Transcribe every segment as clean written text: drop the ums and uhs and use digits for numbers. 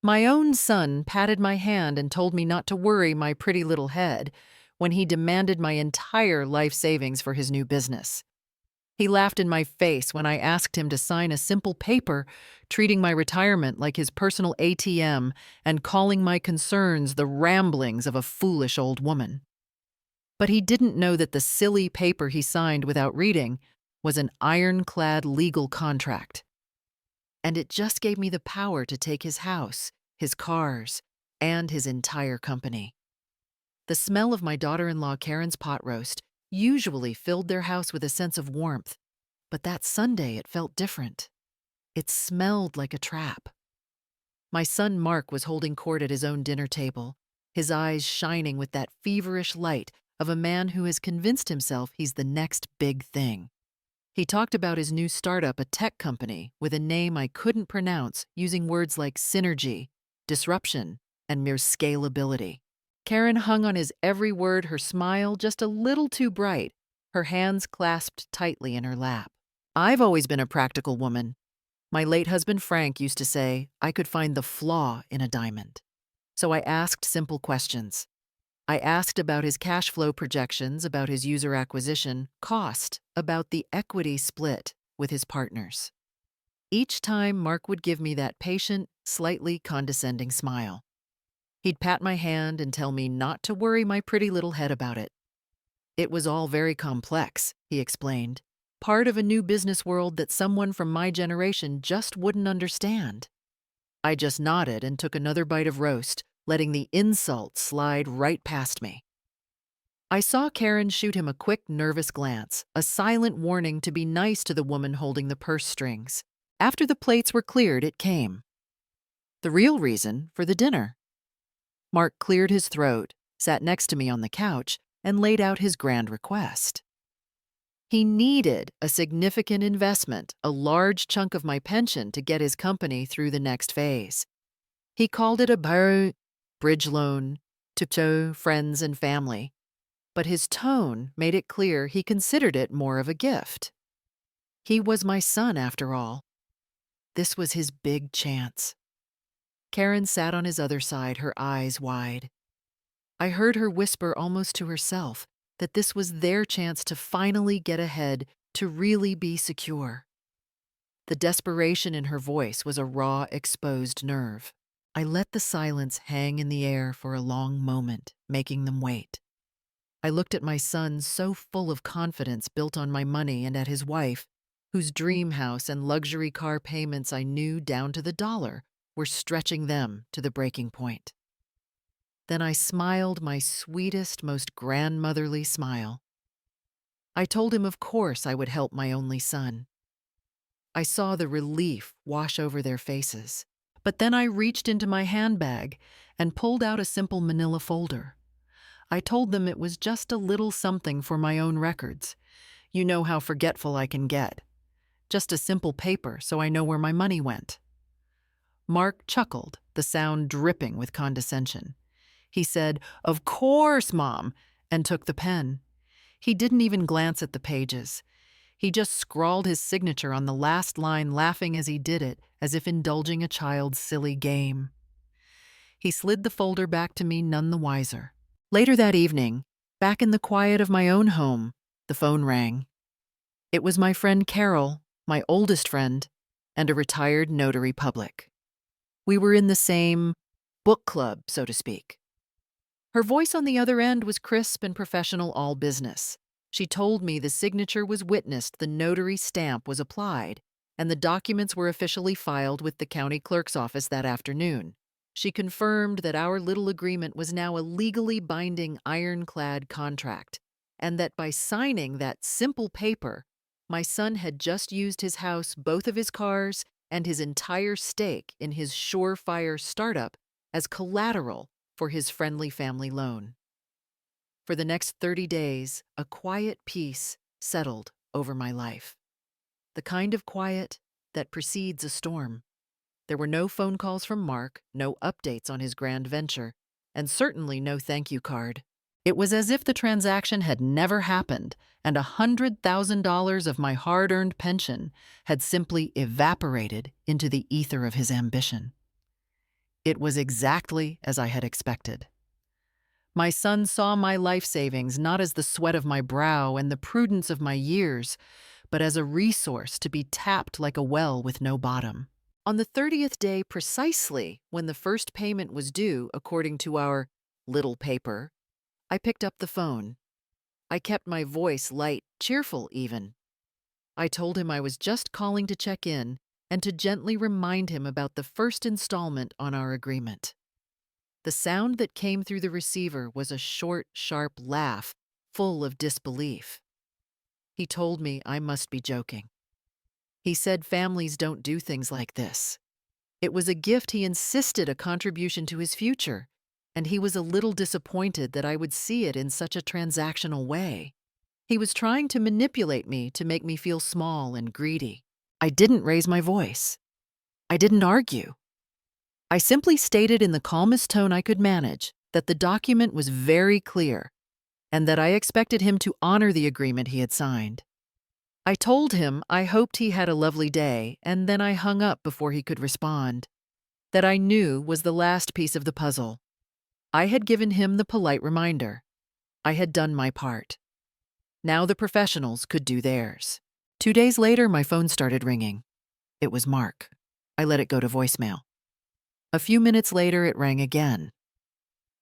My own son patted my hand and told me not to worry my pretty little head when he demanded my entire life savings for his new business. He laughed in my face when I asked him to sign a simple paper treating my retirement like his personal ATM and calling my concerns the ramblings of a foolish old woman. But he didn't know that the silly paper he signed without reading was an ironclad legal contract. And it just gave me the power to take his house, his cars, and his entire company. The smell of my daughter-in-law Karen's pot roast usually filled their house with a sense of warmth, but that Sunday it felt different. It smelled like a trap. My son Mark was holding court at his own dinner table, his eyes shining with that feverish light of a man who has convinced himself he's the next big thing. He talked about his new startup, a tech company with a name I couldn't pronounce, using words like synergy, disruption, and mere scalability. Karen hung on his every word, her smile just a little too bright, her hands clasped tightly in her lap. I've always been a practical woman. My late husband Frank used to say I could find the flaw in a diamond. So I asked simple questions. I asked about his cash flow projections, about his user acquisition cost, about the equity split with his partners. Each time, Mark would give me that patient, slightly condescending smile. He'd pat my hand and tell me not to worry my pretty little head about it. It was all very complex, he explained, part of a new business world that someone from my generation just wouldn't understand. I just nodded and took another bite of roast, letting the insult slide right past me. I saw Karen shoot him a quick, nervous glance, a silent warning to be nice to the woman holding the purse strings. After the plates were cleared, it came. The real reason for the dinner. Mark cleared his throat, sat next to me on the couch, and laid out his grand request. He needed a significant investment, a large chunk of my pension to get his company through the next phase. He called it a bridge loan to show friends and family, but his tone made it clear he considered it more of a gift. He was my son, after all. This was his big chance. Karen sat on his other side, her eyes wide. I heard her whisper almost to herself that this was their chance to finally get ahead, to really be secure. The desperation in her voice was a raw, exposed nerve. I let the silence hang in the air for a long moment, making them wait. I looked at my son, so full of confidence built on my money, and at his wife, whose dream house and luxury car payments I knew down to the dollar were stretching them to the breaking point. Then I smiled my sweetest, most grandmotherly smile. I told him of course I would help my only son. I saw the relief wash over their faces. But then I reached into my handbag and pulled out a simple manila folder. I told them it was just a little something for my own records. You know how forgetful I can get. Just a simple paper so I know where my money went. Mark chuckled, the sound dripping with condescension. He said, "Of course, Mom," and took the pen. He didn't even glance at the pages. He just scrawled his signature on the last line, laughing as he did it, as if indulging a child's silly game. He slid the folder back to me none the wiser. Later that evening, back in the quiet of my own home, the phone rang. It was my friend Carol, my oldest friend, and a retired notary public. We were in the same book club, so to speak. Her voice on the other end was crisp and professional, all business. She told me the signature was witnessed, the notary stamp was applied, and the documents were officially filed with the county clerk's office that afternoon. She confirmed that our little agreement was now a legally binding ironclad contract, and that by signing that simple paper, my son had just used his house, both of his cars, and his entire stake in his surefire startup as collateral for his friendly family loan. For the next 30 days, a quiet peace settled over my life. The kind of quiet that precedes a storm. There were no phone calls from Mark, no updates on his grand venture, and certainly no thank you card. It was as if the transaction had never happened, and $100,000 of my hard-earned pension had simply evaporated into the ether of his ambition. It was exactly as I had expected. My son saw my life savings not as the sweat of my brow and the prudence of my years, but as a resource to be tapped like a well with no bottom. On the 30th day precisely, when the first payment was due according to our little paper, I picked up the phone. I kept my voice light, cheerful even. I told him I was just calling to check in and to gently remind him about the first installment on our agreement. The sound that came through the receiver was a short, sharp laugh, full of disbelief. He told me I must be joking. He said families don't do things like this. It was a gift he insisted a contribution to his future, and he was a little disappointed that I would see it in such a transactional way. He was trying to manipulate me to make me feel small and greedy. I didn't raise my voice. I didn't argue. I simply stated in the calmest tone I could manage that the document was very clear and that I expected him to honor the agreement he had signed. I told him I hoped he had a lovely day, and then I hung up before he could respond. That I knew was the last piece of the puzzle. I had given him the polite reminder. I had done my part. Now the professionals could do theirs. 2 days later, my phone started ringing. It was Mark. I let it go to voicemail. A few minutes later, it rang again.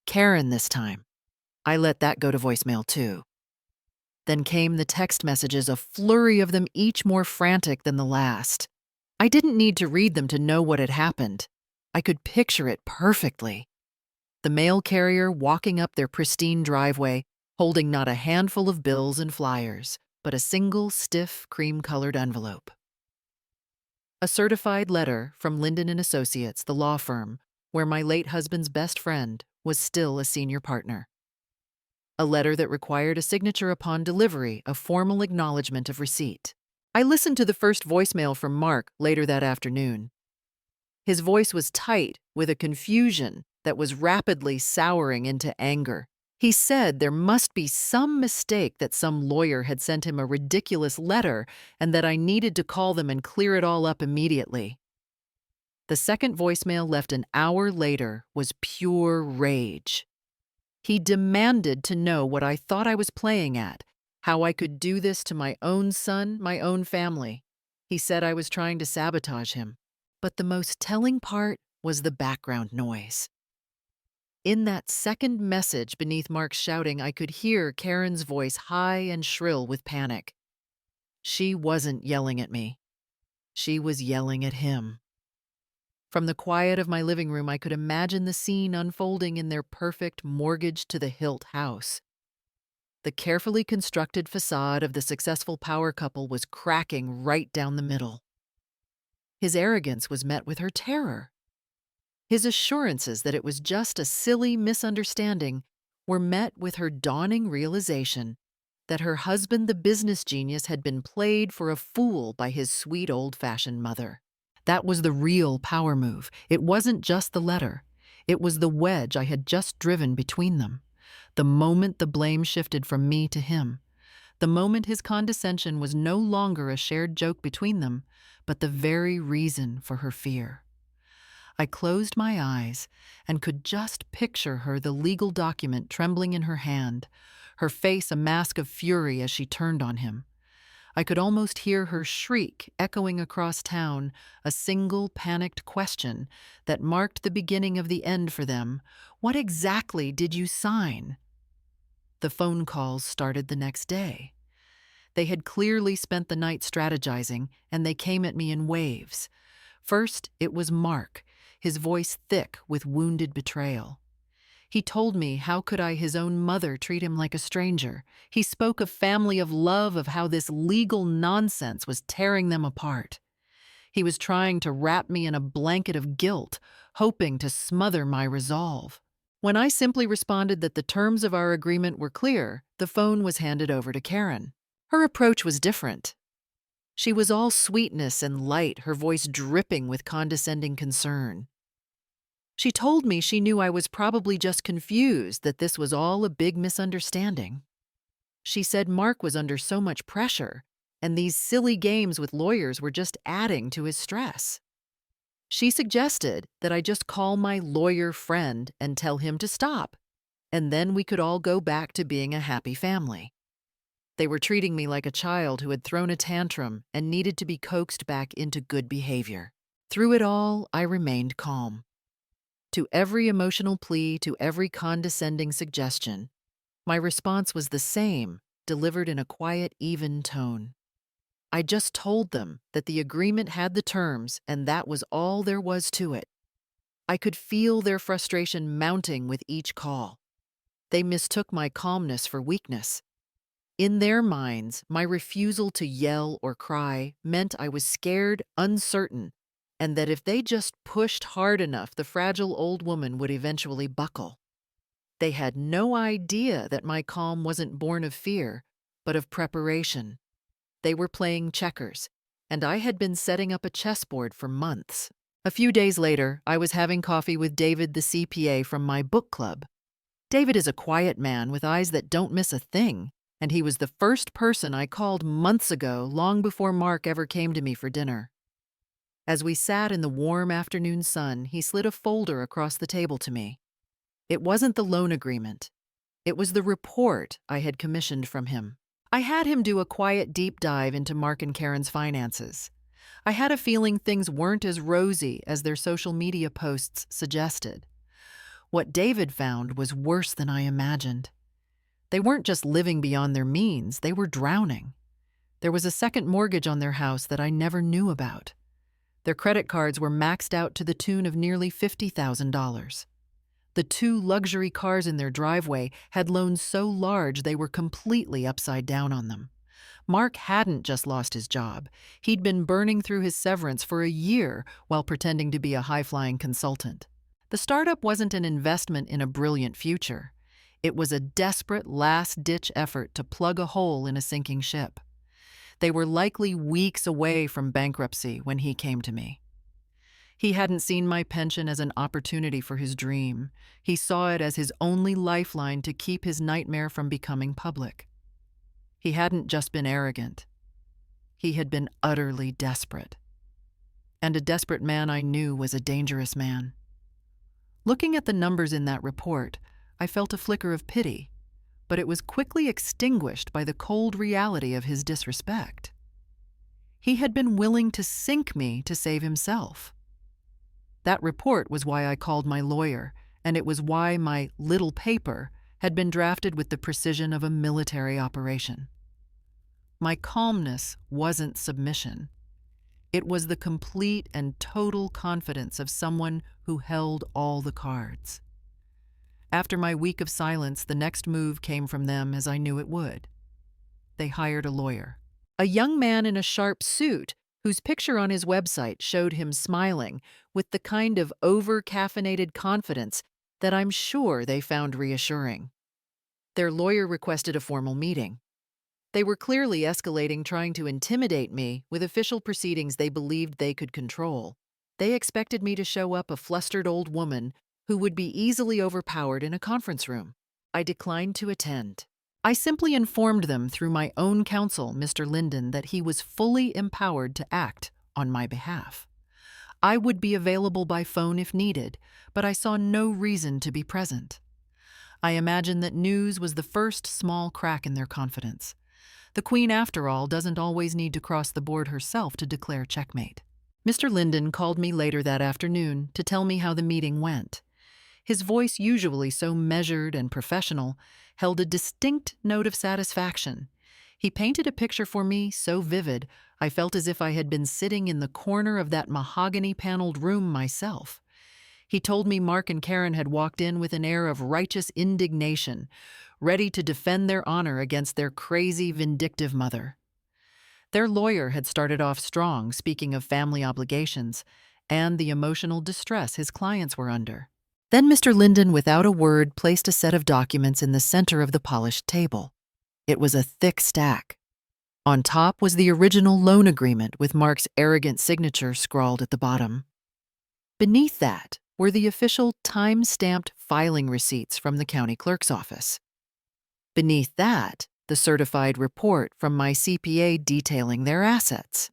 Karen this time. I let that go to voicemail too. Then came the text messages, a flurry of them, each more frantic than the last. I didn't need to read them to know what had happened. I could picture it perfectly. The mail carrier walking up their pristine driveway, holding not a handful of bills and flyers, but a single stiff cream-colored envelope. A certified letter from Linden & Associates, the law firm, where my late husband's best friend was still a senior partner. A letter that required a signature upon delivery, a formal acknowledgement of receipt. I listened to the first voicemail from Mark later that afternoon. His voice was tight with a confusion that was rapidly souring into anger. He said there must be some mistake, that some lawyer had sent him a ridiculous letter and that I needed to call them and clear it all up immediately. The second voicemail, left an hour later, was pure rage. He demanded to know what I thought I was playing at, how I could do this to my own son, my own family. He said I was trying to sabotage him. But the most telling part was the background noise. In that second message beneath Mark's shouting, I could hear Karen's voice, high and shrill with panic. She wasn't yelling at me. She was yelling at him. From the quiet of my living room, I could imagine the scene unfolding in their perfect mortgage-to-the-hilt house. The carefully constructed facade of the successful power couple was cracking right down the middle. His arrogance was met with her terror. His assurances that it was just a silly misunderstanding were met with her dawning realization that her husband, the business genius, had been played for a fool by his sweet old-fashioned mother. That was the real power move. It wasn't just the letter. It was the wedge I had just driven between them. The moment the blame shifted from me to him. The moment his condescension was no longer a shared joke between them, but the very reason for her fear. I closed my eyes and could just picture her, the legal document trembling in her hand, her face a mask of fury as she turned on him. I could almost hear her shriek echoing across town, a single panicked question that marked the beginning of the end for them. What exactly did you sign? The phone calls started the next day. They had clearly spent the night strategizing, and they came at me in waves. First, it was Mark, his voice thick with wounded betrayal. He told me how could I, his own mother, treat him like a stranger. He spoke of family, of love, of how this legal nonsense was tearing them apart. He was trying to wrap me in a blanket of guilt, hoping to smother my resolve. When I simply responded that the terms of our agreement were clear, the phone was handed over to Karen. Her approach was different. She was all sweetness and light, her voice dripping with condescending concern. She told me she knew I was probably just confused, that this was all a big misunderstanding. She said Mark was under so much pressure, and these silly games with lawyers were just adding to his stress. She suggested that I just call my lawyer friend and tell him to stop, and then we could all go back to being a happy family. They were treating me like a child who had thrown a tantrum and needed to be coaxed back into good behavior. Through it all, I remained calm. To every emotional plea, to every condescending suggestion, my response was the same, delivered in a quiet, even tone. I just told them that the agreement had the terms and that was all there was to it. I could feel their frustration mounting with each call. They mistook my calmness for weakness. In their minds, my refusal to yell or cry meant I was scared, uncertain, and that if they just pushed hard enough, the fragile old woman would eventually buckle. They had no idea that my calm wasn't born of fear, but of preparation. They were playing checkers, and I had been setting up a chessboard for months. A few days later, I was having coffee with David, the CPA from my book club. David is a quiet man with eyes that don't miss a thing, and he was the first person I called months ago, long before Mark ever came to me for dinner. As we sat in the warm afternoon sun, he slid a folder across the table to me. It wasn't the loan agreement. It was the report I had commissioned from him. I had him do a quiet deep dive into Mark and Karen's finances. I had a feeling things weren't as rosy as their social media posts suggested. What David found was worse than I imagined. They weren't just living beyond their means, they were drowning. There was a second mortgage on their house that I never knew about. Their credit cards were maxed out to the tune of nearly $50,000. The 2 luxury cars in their driveway had loans so large they were completely upside down on them. Mark hadn't just lost his job. He'd been burning through his severance for a year while pretending to be a high-flying consultant. The startup wasn't an investment in a brilliant future. It was a desperate last-ditch effort to plug a hole in a sinking ship. They were likely weeks away from bankruptcy when he came to me. He hadn't seen my pension as an opportunity for his dream. He saw it as his only lifeline to keep his nightmare from becoming public. He hadn't just been arrogant. He had been utterly desperate. And a desperate man I knew was a dangerous man. Looking at the numbers in that report, I felt a flicker of pity, but it was quickly extinguished by the cold reality of his disrespect. He had been willing to sink me to save himself. That report was why I called my lawyer, and it was why my little paper had been drafted with the precision of a military operation. My calmness wasn't submission. It was the complete and total confidence of someone who held all the cards. After my week of silence, the next move came from them as I knew it would. They hired a lawyer. A young man in a sharp suit whose picture on his website showed him smiling with the kind of over-caffeinated confidence that I'm sure they found reassuring. Their lawyer requested a formal meeting. They were clearly escalating, trying to intimidate me with official proceedings they believed they could control. They expected me to show up a flustered old woman who would be easily overpowered in a conference room. I declined to attend. I simply informed them through my own counsel, Mr. Linden, that he was fully empowered to act on my behalf. I would be available by phone if needed, but I saw no reason to be present. I imagined that news was the first small crack in their confidence. The Queen, after all, doesn't always need to cross the board herself to declare checkmate. Mr. Linden called me later that afternoon to tell me how the meeting went. His voice, usually so measured and professional, held a distinct note of satisfaction. He painted a picture for me so vivid, I felt as if I had been sitting in the corner of that mahogany-paneled room myself. He told me Mark and Karen had walked in with an air of righteous indignation, ready to defend their honor against their crazy, vindictive mother. Their lawyer had started off strong, speaking of family obligations and the emotional distress his clients were under. Then Mr. Linden, without a word, placed a set of documents in the center of the polished table. It was a thick stack. On top was the original loan agreement with Mark's arrogant signature scrawled at the bottom. Beneath that were the official time-stamped filing receipts from the county clerk's office. Beneath that, the certified report from my CPA detailing their assets.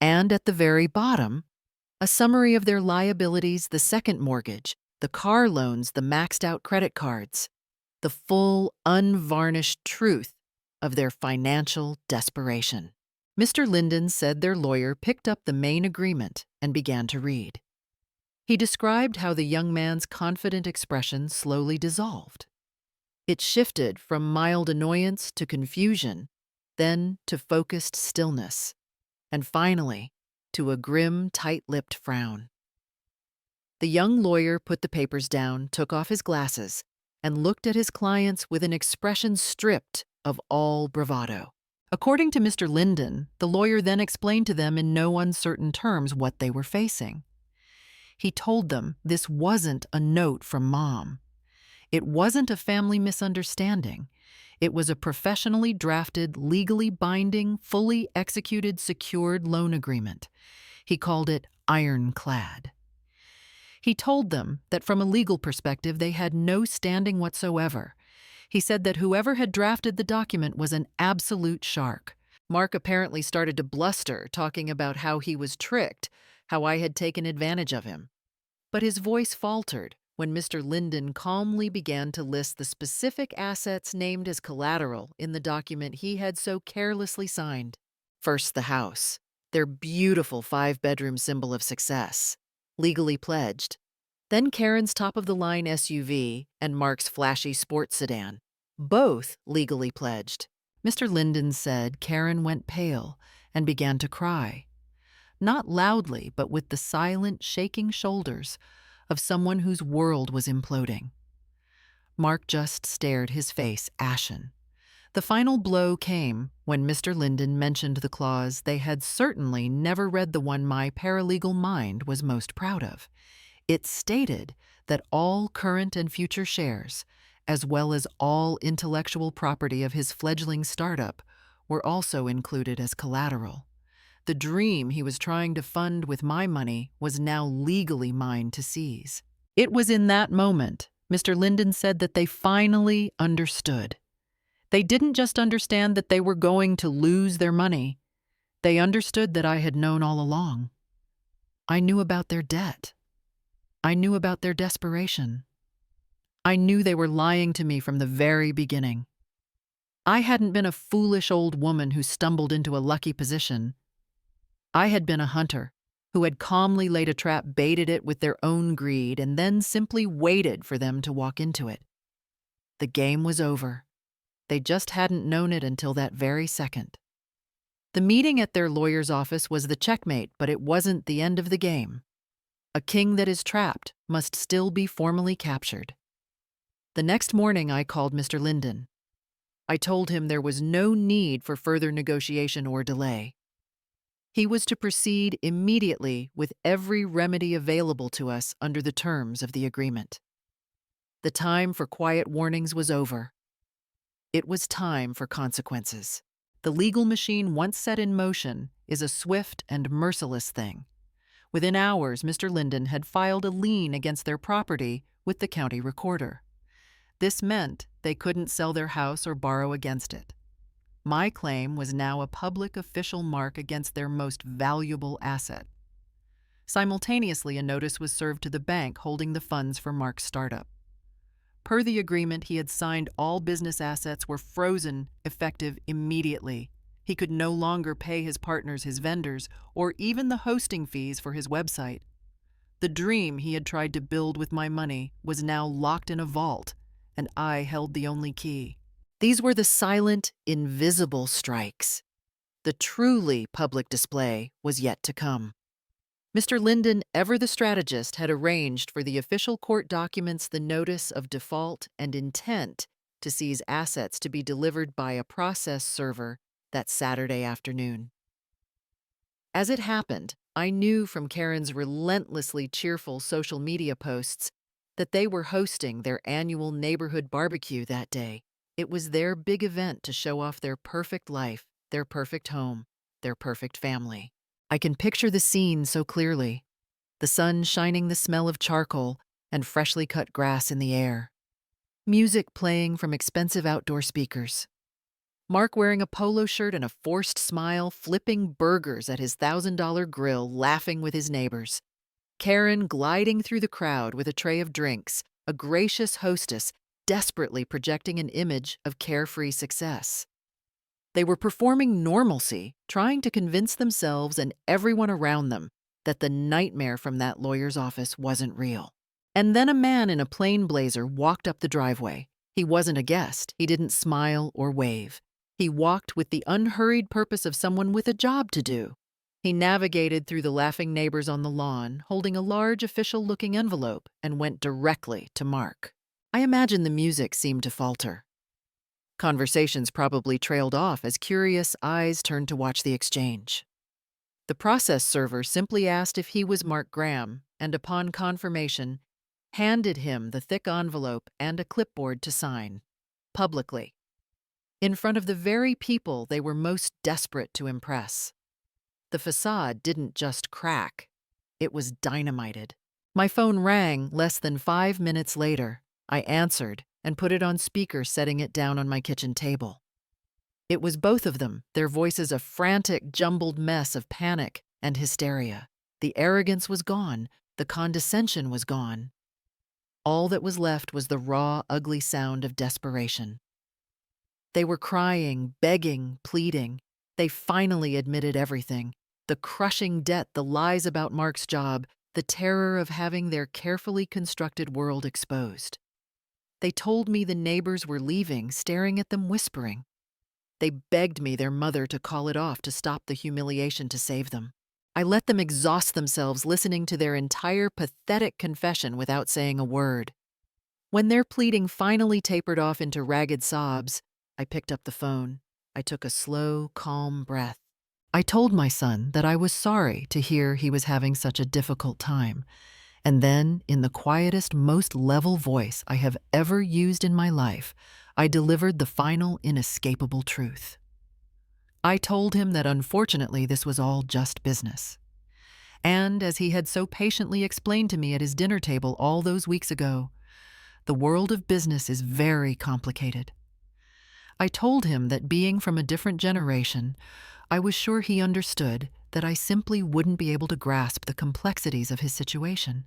And at the very bottom, A summary of their liabilities, the second mortgage, the car loans, the maxed out credit cards, the full, unvarnished truth of their financial desperation. Mr. Linden said their lawyer picked up the main agreement and began to read. He described how the young man's confident expression slowly dissolved. It shifted from mild annoyance to confusion, then to focused stillness, and finally to a grim, tight-lipped frown. The young lawyer put the papers down, took off his glasses, and looked at his clients with an expression stripped of all bravado. According to Mr. Linden, the lawyer then explained to them in no uncertain terms what they were facing. He told them this wasn't a note from Mom. It wasn't a family misunderstanding. It was a professionally drafted, legally binding, fully executed, secured loan agreement. He called it ironclad. He told them that from a legal perspective they had no standing whatsoever. He said that whoever had drafted the document was an absolute shark. Mark apparently started to bluster, talking about how he was tricked, how I had taken advantage of him. But his voice faltered when Mr. Linden calmly began to list the specific assets named as collateral in the document he had so carelessly signed. First, the house, their beautiful 5-bedroom symbol of success, legally pledged. Then Karen's top-of-the-line SUV and Mark's flashy sports sedan, both legally pledged. Mr. Linden said Karen went pale and began to cry. Not loudly, but with the silent, shaking shoulders of someone whose world was imploding. Mark just stared, his face ashen. The final blow came when Mr. Linden mentioned the clause they had certainly never read, the one my paralegal mind was most proud of. It stated that all current and future shares, as well as all intellectual property of his fledgling startup, were also included as collateral. The dream he was trying to fund with my money was now legally mine to seize. It was in that moment, Mr. Linden said, that they finally understood. They didn't just understand that they were going to lose their money. They understood that I had known all along. I knew about their debt. I knew about their desperation. I knew they were lying to me from the very beginning. I hadn't been a foolish old woman who stumbled into a lucky position. I had been a hunter who had calmly laid a trap, baited it with their own greed, and then simply waited for them to walk into it. The game was over. They just hadn't known it until that very second. The meeting at their lawyer's office was the checkmate, but it wasn't the end of the game. A king that is trapped must still be formally captured. The next morning I called Mr. Linden. I told him there was no need for further negotiation or delay. He was to proceed immediately with every remedy available to us under the terms of the agreement. The time for quiet warnings was over. It was time for consequences. The legal machine, once set in motion, is a swift and merciless thing. Within hours, Mr. Linden had filed a lien against their property with the county recorder. This meant they couldn't sell their house or borrow against it. My claim was now a public official mark against their most valuable asset. Simultaneously, a notice was served to the bank holding the funds for Mark's startup. Per the agreement he had signed, all business assets were frozen, effective immediately. He could no longer pay his partners, his vendors, or even the hosting fees for his website. The dream he had tried to build with my money was now locked in a vault, and I held the only key. These were the silent, invisible strikes. The truly public display was yet to come. Mr. Linden, ever the strategist, had arranged for the official court documents, the notice of default and intent to seize assets, to be delivered by a process server that Saturday afternoon. As it happened, I knew from Karen's relentlessly cheerful social media posts that they were hosting their annual neighborhood barbecue that day. It was their big event to show off their perfect life, their perfect home, their perfect family. I can picture the scene so clearly. The sun shining, the smell of charcoal and freshly cut grass in the air. Music playing from expensive outdoor speakers. Mark wearing a polo shirt and a forced smile, flipping burgers at his $1,000 grill, laughing with his neighbors. Karen gliding through the crowd with a tray of drinks, a gracious hostess desperately projecting an image of carefree success. They were performing normalcy, trying to convince themselves and everyone around them that the nightmare from that lawyer's office wasn't real. And then a man in a plain blazer walked up the driveway. He wasn't a guest. He didn't smile or wave. He walked with the unhurried purpose of someone with a job to do. He navigated through the laughing neighbors on the lawn, holding a large official-looking envelope, and went directly to Mark. I imagine the music seemed to falter. Conversations probably trailed off as curious eyes turned to watch the exchange. The process server simply asked if he was Mark Graham, and upon confirmation, handed him the thick envelope and a clipboard to sign, publicly, in front of the very people they were most desperate to impress. The facade didn't just crack, it was dynamited. My phone rang less than 5 minutes later. I answered and put it on speaker, setting it down on my kitchen table. It was both of them, their voices a frantic, jumbled mess of panic and hysteria. The arrogance was gone, the condescension was gone. All that was left was the raw, ugly sound of desperation. They were crying, begging, pleading. They finally admitted everything. The crushing debt, the lies about Mark's job, the terror of having their carefully constructed world exposed. They told me the neighbors were leaving, staring at them, whispering. They begged me, their mother, to call it off, to stop the humiliation, to save them. I let them exhaust themselves listening to their entire pathetic confession without saying a word. When their pleading finally tapered off into ragged sobs, I picked up the phone. I took a slow, calm breath. I told my son that I was sorry to hear he was having such a difficult time. And then, in the quietest, most level voice I have ever used in my life, I delivered the final, inescapable truth. I told him that unfortunately this was all just business. And, as he had so patiently explained to me at his dinner table all those weeks ago, the world of business is very complicated. I told him that, being from a different generation, I was sure he understood that I simply wouldn't be able to grasp the complexities of his situation.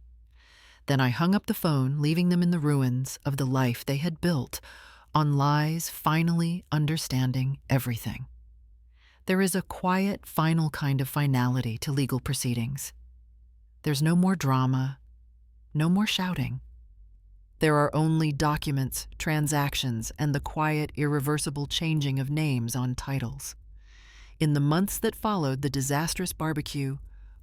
Then I hung up the phone, leaving them in the ruins of the life they had built, on lies, finally understanding everything. There is a quiet, final kind of finality to legal proceedings. There's no more drama, no more shouting. There are only documents, transactions, and the quiet, irreversible changing of names on titles. In the months that followed the disastrous barbecue,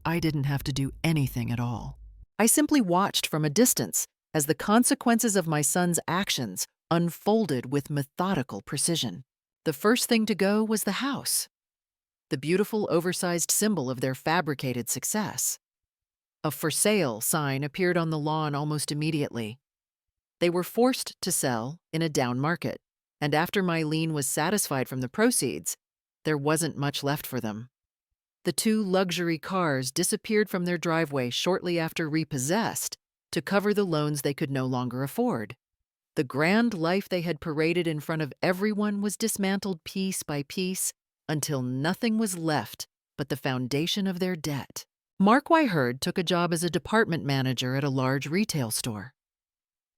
I didn't have to do anything at all. I simply watched from a distance as the consequences of my son's actions unfolded with methodical precision. The first thing to go was the house, the beautiful, oversized symbol of their fabricated success. A "for sale" sign appeared on the lawn almost immediately. They were forced to sell in a down market, and after my lien was satisfied from the proceeds, there wasn't much left for them. The 2 luxury cars disappeared from their driveway shortly after repossessed to cover the loans they could no longer afford. The grand life they had paraded in front of everyone was dismantled piece by piece until nothing was left but the foundation of their debt. Mark, I heard, took a job as a department manager at a large retail store.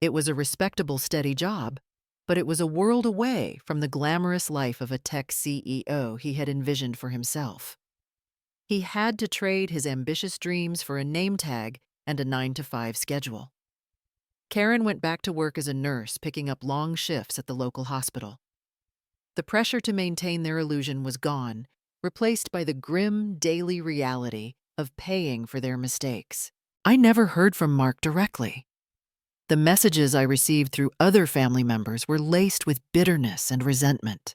It was a respectable, steady job, but it was a world away from the glamorous life of a tech CEO he had envisioned for himself. He had to trade his ambitious dreams for a name tag and a 9-to-5 schedule. Karen went back to work as a nurse, picking up long shifts at the local hospital. The pressure to maintain their illusion was gone, replaced by the grim daily reality of paying for their mistakes. I never heard from Mark directly. The messages I received through other family members were laced with bitterness and resentment.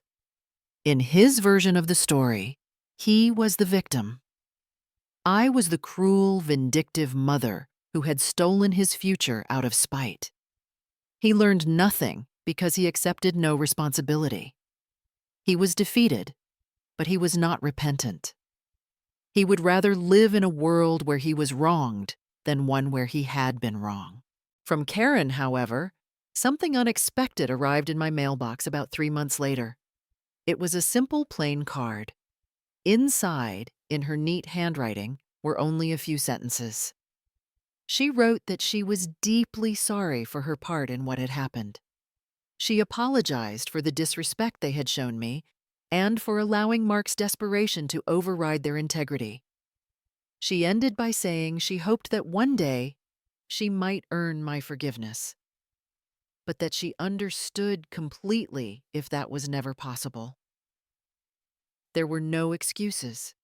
In his version of the story, he was the victim. I was the cruel, vindictive mother who had stolen his future out of spite. He learned nothing because he accepted no responsibility. He was defeated, but he was not repentant. He would rather live in a world where he was wronged than one where he had been wrong. From Karen, however, something unexpected arrived in my mailbox about 3 months later. It was a simple plain card. Inside, in her neat handwriting, were only a few sentences. She wrote that she was deeply sorry for her part in what had happened. She apologized for the disrespect they had shown me and for allowing Mark's desperation to override their integrity. She ended by saying she hoped that one day she might earn my forgiveness, but that she understood completely if that was never possible. There were no excuses,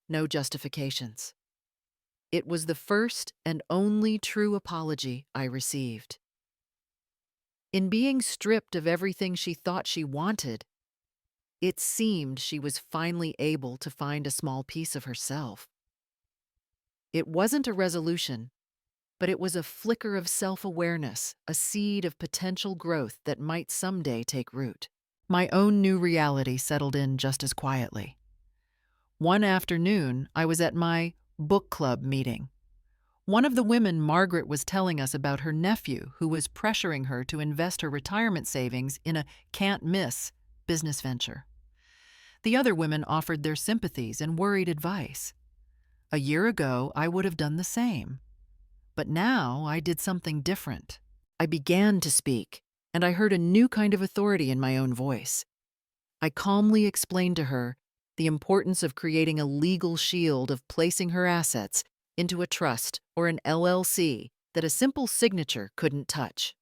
no justifications. It was the first and only true apology I received. In being stripped of everything she thought she wanted, it seemed she was finally able to find a small piece of herself. It wasn't a resolution, but it was a flicker of self-awareness, a seed of potential growth that might someday take root. My own new reality settled in just as quietly. One afternoon, I was at my book club meeting. One of the women Margaret was telling us about her nephew who was pressuring her to invest her retirement savings in a can't-miss business venture. The other women offered their sympathies and worried advice. A year ago, I would have done the same. But now I did something different. I began to speak, and I heard a new kind of authority in my own voice. I calmly explained to her the importance of creating a legal shield of placing her assets into a trust or an LLC that a simple signature couldn't touch.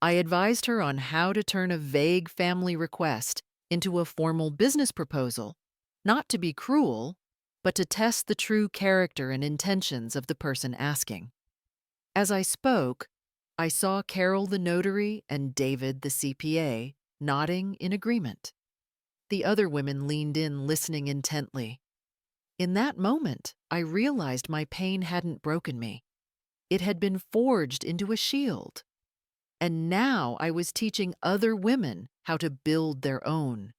I advised her on how to turn a vague family request into a formal business proposal, not to be cruel, but to test the true character and intentions of the person asking. As I spoke, I saw Carol the notary and David the CPA nodding in agreement. The other women leaned in, listening intently. In that moment, I realized my pain hadn't broken me. It had been forged into a shield. And now I was teaching other women how to build their own.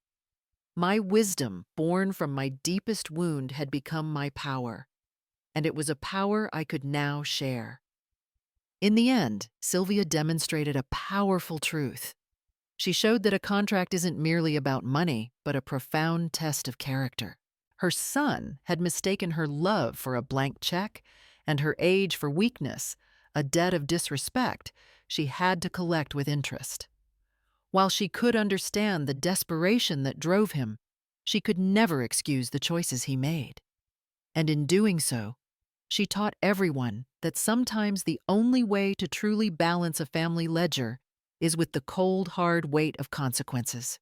My wisdom, born from my deepest wound, had become my power, and it was a power I could now share. In the end, Sylvia demonstrated a powerful truth. She showed that a contract isn't merely about money, but a profound test of character. Her son had mistaken her love for a blank check and her age for weakness, a debt of disrespect she had to collect with interest. While she could understand the desperation that drove him, she could never excuse the choices he made. And in doing so, she taught everyone that sometimes the only way to truly balance a family ledger is with the cold, hard weight of consequences.